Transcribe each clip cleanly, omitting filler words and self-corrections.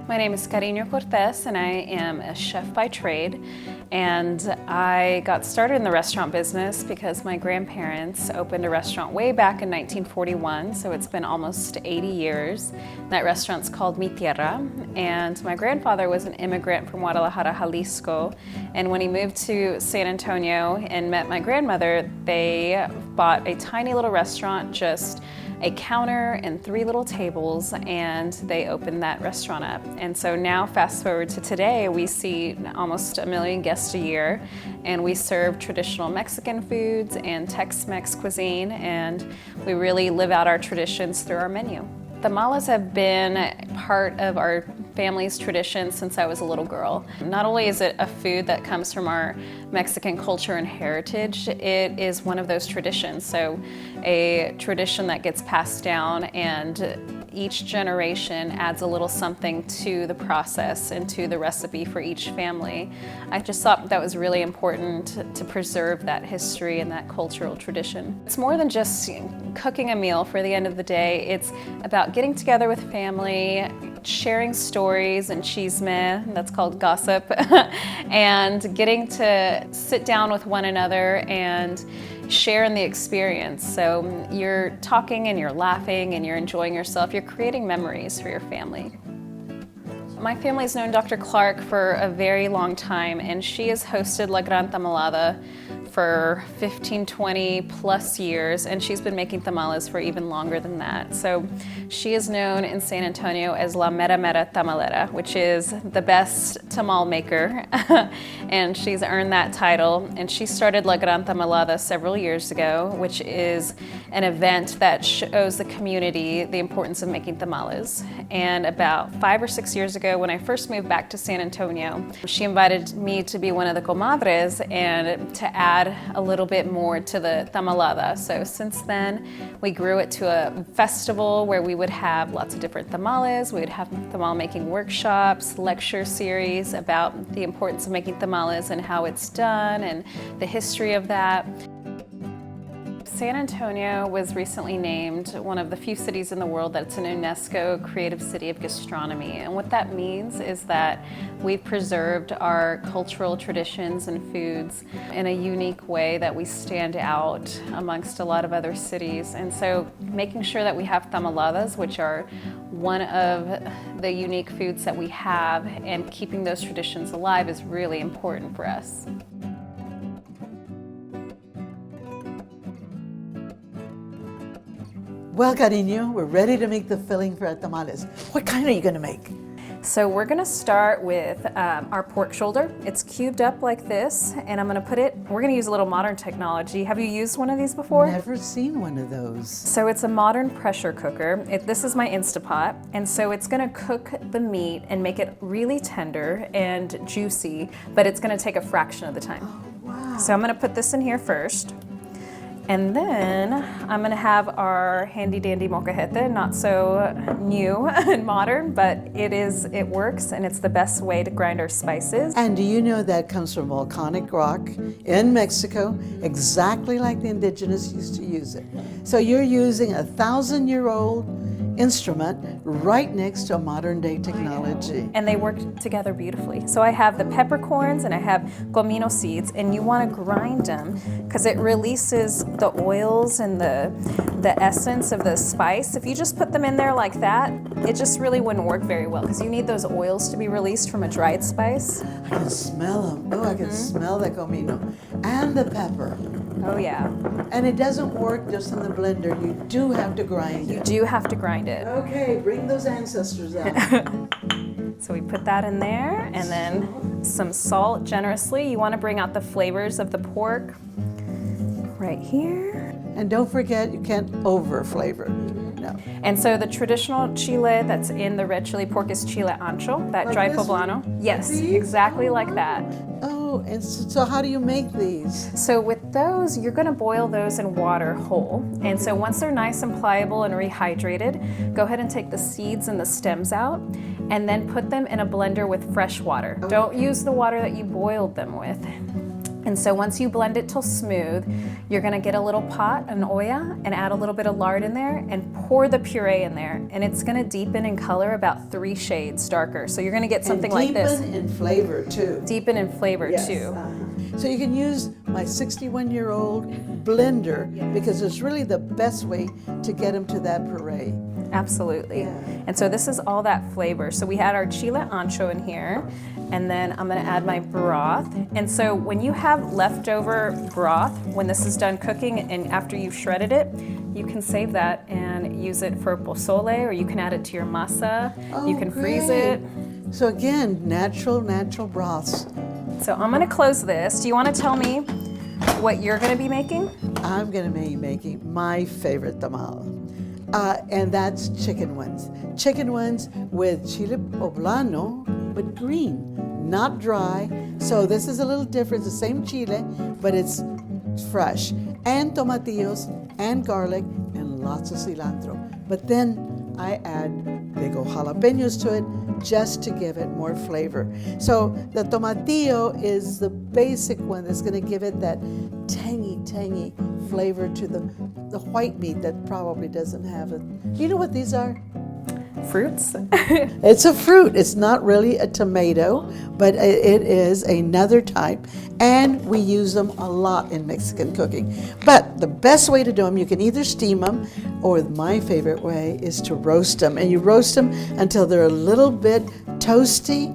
My name is Cariño Cortez, and I am a chef by trade. And I got started in the restaurant business because my grandparents opened a restaurant way back in 1941, so it's been almost 80 years. That restaurant's called Mi Tierra, and my grandfather was an immigrant from Guadalajara, Jalisco, and when he moved to San Antonio and met my grandmother, they bought a tiny little restaurant, just a counter and 3 little tables, and they opened that restaurant up. And so now, fast forward to today, we see almost 1 million guests a year, and we serve traditional Mexican foods and Tex-Mex cuisine, and we really live out our traditions through our menu. Tamales have been part of our family's tradition since I was a little girl. Not only is it a food that comes from our Mexican culture and heritage, it is one of those traditions. So a tradition that gets passed down, and each generation adds a little something to the process and to the recipe for each family. I just thought that was really important to preserve that history and that cultural tradition. It's more than just cooking a meal for the end of the day. It's about getting together with family, sharing stories and chisme, that's called gossip, and getting to sit down with one another and share in the experience. So you're talking and you're laughing and you're enjoying yourself. You're creating memories for your family. My family's known Dr. Clark for a very long time, and she has hosted La Gran Tamalada for 15, 20 plus years, and she's been making tamales for even longer than that. So she is known in San Antonio as La Mera Mera Tamalera, which is the best tamal maker, and she's earned that title. And she started La Gran Tamalada several years ago, which is an event that shows the community the importance of making tamales. And about 5 or 6 years ago, when I first moved back to San Antonio, she invited me to be one of the comadres and to add a little bit more to the tamalada. So since then, we grew it to a festival where we would have lots of different tamales. We would have tamal making workshops, lecture series about the importance of making tamales and how it's done and the history of that. San Antonio was recently named one of the few cities in the world that's an UNESCO Creative City of Gastronomy. And what that means is that we've preserved our cultural traditions and foods in a unique way that we stand out amongst a lot of other cities. And so making sure that we have tamaladas, which are one of the unique foods that we have, and keeping those traditions alive is really important for us. Well, Cariño, we're ready to make the filling for our tamales. What kind are you going to make? So we're going to start with our pork shoulder. It's cubed up like this, and I'm going to put it, we're going to use a little modern technology. Have you used one of these before? Never seen one of those. So it's a modern pressure cooker. This is my Instapot, and so it's going to cook the meat and make it really tender and juicy, but it's going to take a fraction of the time. Oh, wow. So I'm going to put this in here first. And then I'm gonna have our handy dandy molcajete, not so new and modern, but it works, and it's the best way to grind our spices. And do you know that comes from volcanic rock in Mexico, exactly like the indigenous used to use it. So you're using a 1,000-year-old instrument right next to a modern day technology. And they work together beautifully. So I have the peppercorns and I have comino seeds, and you want to grind them because it releases the oils and the essence of the spice. If you just put them in there like that, it just really wouldn't work very well because you need those oils to be released from a dried spice. I can smell them. Oh, I can smell the comino and the pepper. Oh yeah. And it doesn't work just in the blender. You do have to grind it. You do have to grind it. Okay, bring those ancestors out. So we put that in there, and then some salt generously. You want to bring out the flavors of the pork right here. And don't forget, you can't over flavor. No. And so the traditional chile that's in the red chili pork is chile ancho, that Like dry this poblano. one? Yes, These? exactly like that. Oh, and so how do you make these? So with those, you're going to boil those in water whole. And so once they're nice and pliable and rehydrated, go ahead and take the seeds and the stems out, and then put them in a blender with fresh water. Don't use the water that you boiled them with. And so once you blend it till smooth, you're gonna get a little pot, an olla, and add a little bit of lard in there and pour the puree in there. And it's gonna deepen in color about 3 shades darker. So you're gonna get something like this. Deepen in flavor too. Deepen in flavor Yes, too. So you can use my 61-year-old blender because it's really the best way to get them to that puree. Absolutely. Yeah. And so this is all that flavor. So we had our chile ancho in here, and then I'm gonna add my broth. And so when you have leftover broth, when this is done cooking and after you've shredded it, you can save that and use it for pozole, or you can add it to your masa. You can freeze it. So again, natural broths. So I'm gonna close this. Do you wanna tell me what you're gonna be making? I'm gonna be making my favorite tamal. And that's chicken ones. Chicken ones with chile poblano, but green, not dry. So this is a little different. It's the same chile, but it's fresh. And tomatillos, and garlic, and lots of cilantro. But then I add big old jalapenos to it just to give it more flavor. So the tomatillo is the basic one that's gonna give it that tangy flavor to the white meat that probably doesn't have it. You know what these are? Fruits? It's a fruit. It's not really a tomato, but it is another type, and we use them a lot in Mexican cooking. But the best way to do them, you can either steam them, or my favorite way is to roast them. And you roast them until they're a little bit toasty.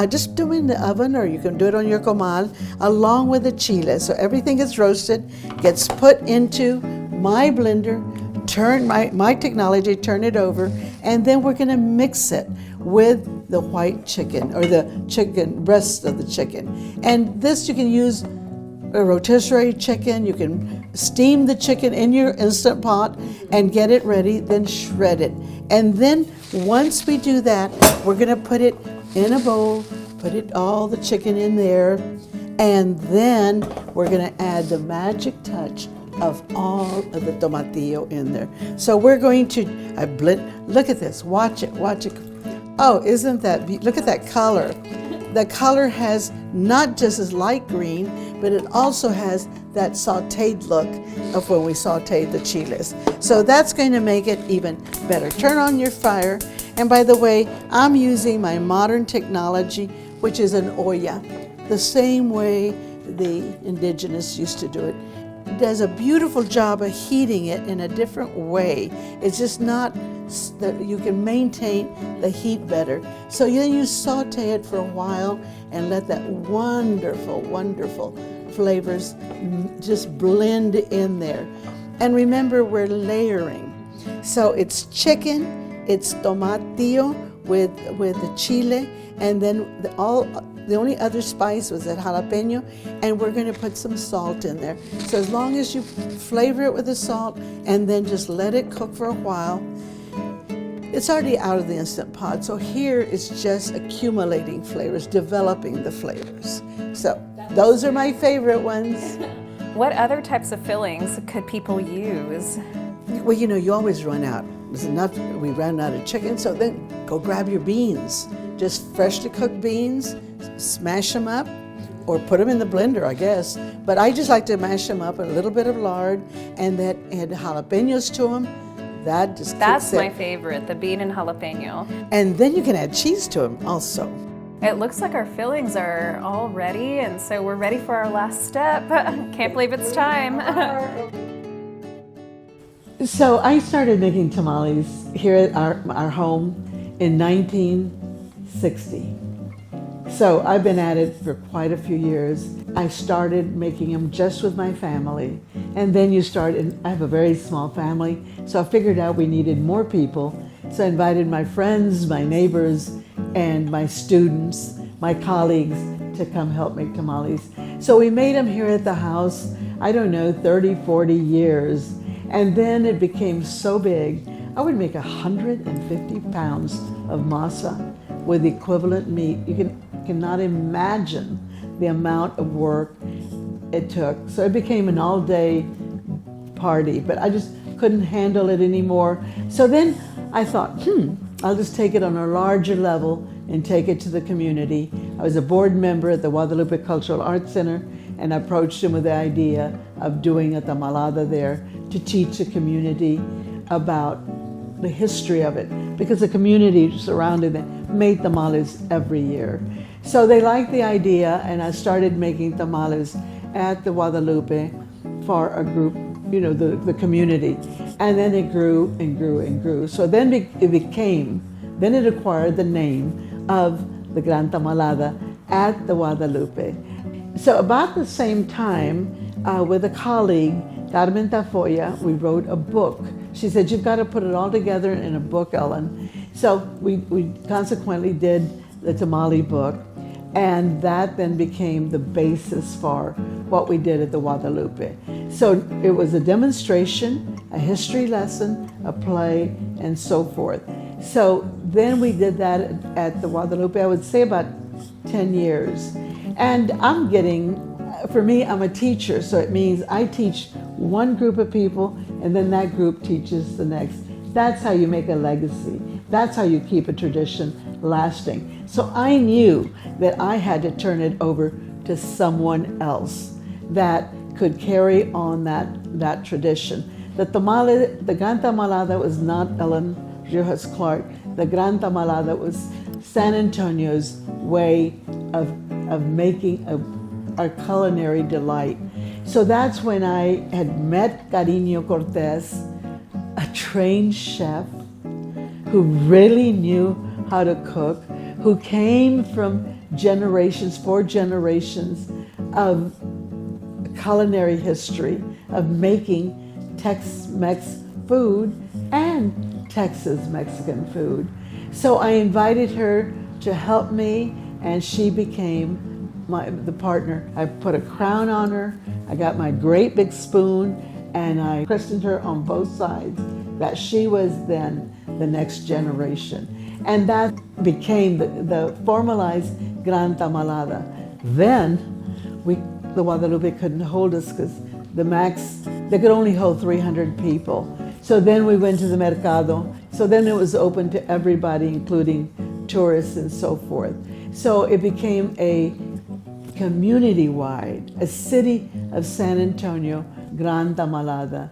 Just do them in the oven, or you can do it on your comal, along with the chile. So everything gets roasted, gets put into my blender, turn my technology, turn it over, and then we're gonna mix it with the white chicken, or the chicken, breast of the chicken. And this you can use a rotisserie chicken, you can steam the chicken in your Instant Pot and get it ready, then shred it. And then once we do that, we're gonna put it in a bowl, put all the chicken in there, and then we're gonna add the magic touch of all of the tomatillo in there. So we're going to, look at this, watch it. Oh, isn't that, look at that color. The color has not just as light green, but it also has that sauteed look of when we sauteed the chiles. So that's going to make it even better. Turn on your fire. And by the way, I'm using my modern technology, which is an olla, the same way the indigenous used to do it. It does a beautiful job of heating it in a different way. It's just not that you can maintain the heat better. So then you saute it for a while and let that wonderful flavors just blend in there. And remember, we're layering. So it's chicken, it's tomatillo with the chile, and then the only other spice was that jalapeno, and we're going to put some salt in there. So as long as you flavor it with the salt and then just let it cook for a while, it's already out of the Instant Pot. So here it's just accumulating flavors, developing the flavors. So those are my favorite ones. What other types of fillings could people use? Well, you know, you always run out. There's enough, we ran out of chicken, so then go grab your beans. Just freshly cooked beans, smash them up, or put them in the blender, I guess. But I just like to mash them up with a little bit of lard, and add jalapenos to them. That's my favorite, the bean and jalapeno. And then you can add cheese to them also. It looks like our fillings are all ready, and so we're ready for our last step. Can't believe it's time. So I started making tamales here at our home in 1960. So I've been at it for quite a few years. I started making them just with my family. And then I have a very small family, so I figured out we needed more people. So I invited my friends, my neighbors, and my students, my colleagues, to come help make tamales. So we made them here at the house, 30, 40 years. And then it became so big, I would make 150 pounds of masa with equivalent meat. You cannot imagine the amount of work it took. So it became an all-day party, but I just couldn't handle it anymore. So then I thought, I'll just take it on a larger level and take it to the community. I was a board member at the Guadalupe Cultural Arts Center, and approached him with the idea of doing a tamalada there to teach the community about the history of it, because the community surrounding them made tamales every year. So they liked the idea, and I started making tamales at the Guadalupe for a group, you know, the community. And then it grew and grew and grew. So then it acquired the name of the Gran Tamalada at the Guadalupe. So about the same time, with a colleague, Carmen Tafoya, we wrote a book. She said, "You've got to put it all together in a book, Ellen." So we consequently did the tamale book, and that then became the basis for what we did at the Guadalupe. So it was a demonstration, a history lesson, a play, and so forth. So then we did that at the Guadalupe, I would say about 10 years. And for me, I'm a teacher, so it means I teach one group of people, and then that group teaches the next. That's how you make a legacy. That's how you keep a tradition lasting. So I knew that I had to turn it over to someone else that could carry on that tradition. The Gran Tamalada was not Ellen Riojas Clark. The Gran Tamalada was San Antonio's way of making our culinary delight. So that's when I had met Cariño Cortez, a trained chef who really knew how to cook, who came from four generations of culinary history of making Tex-Mex food and Texas Mexican food. So I invited her to help me, and she became the partner. I put a crown on her, I got my great big spoon, and I christened her on both sides, that she was then the next generation. And that became the formalized Gran Tamalada. Then the Guadalupe couldn't hold us because they could only hold 300 people. So then we went to the Mercado. So then it was open to everybody, including tourists and so forth. So it became a community-wide, a city of San Antonio, Gran Tamalada.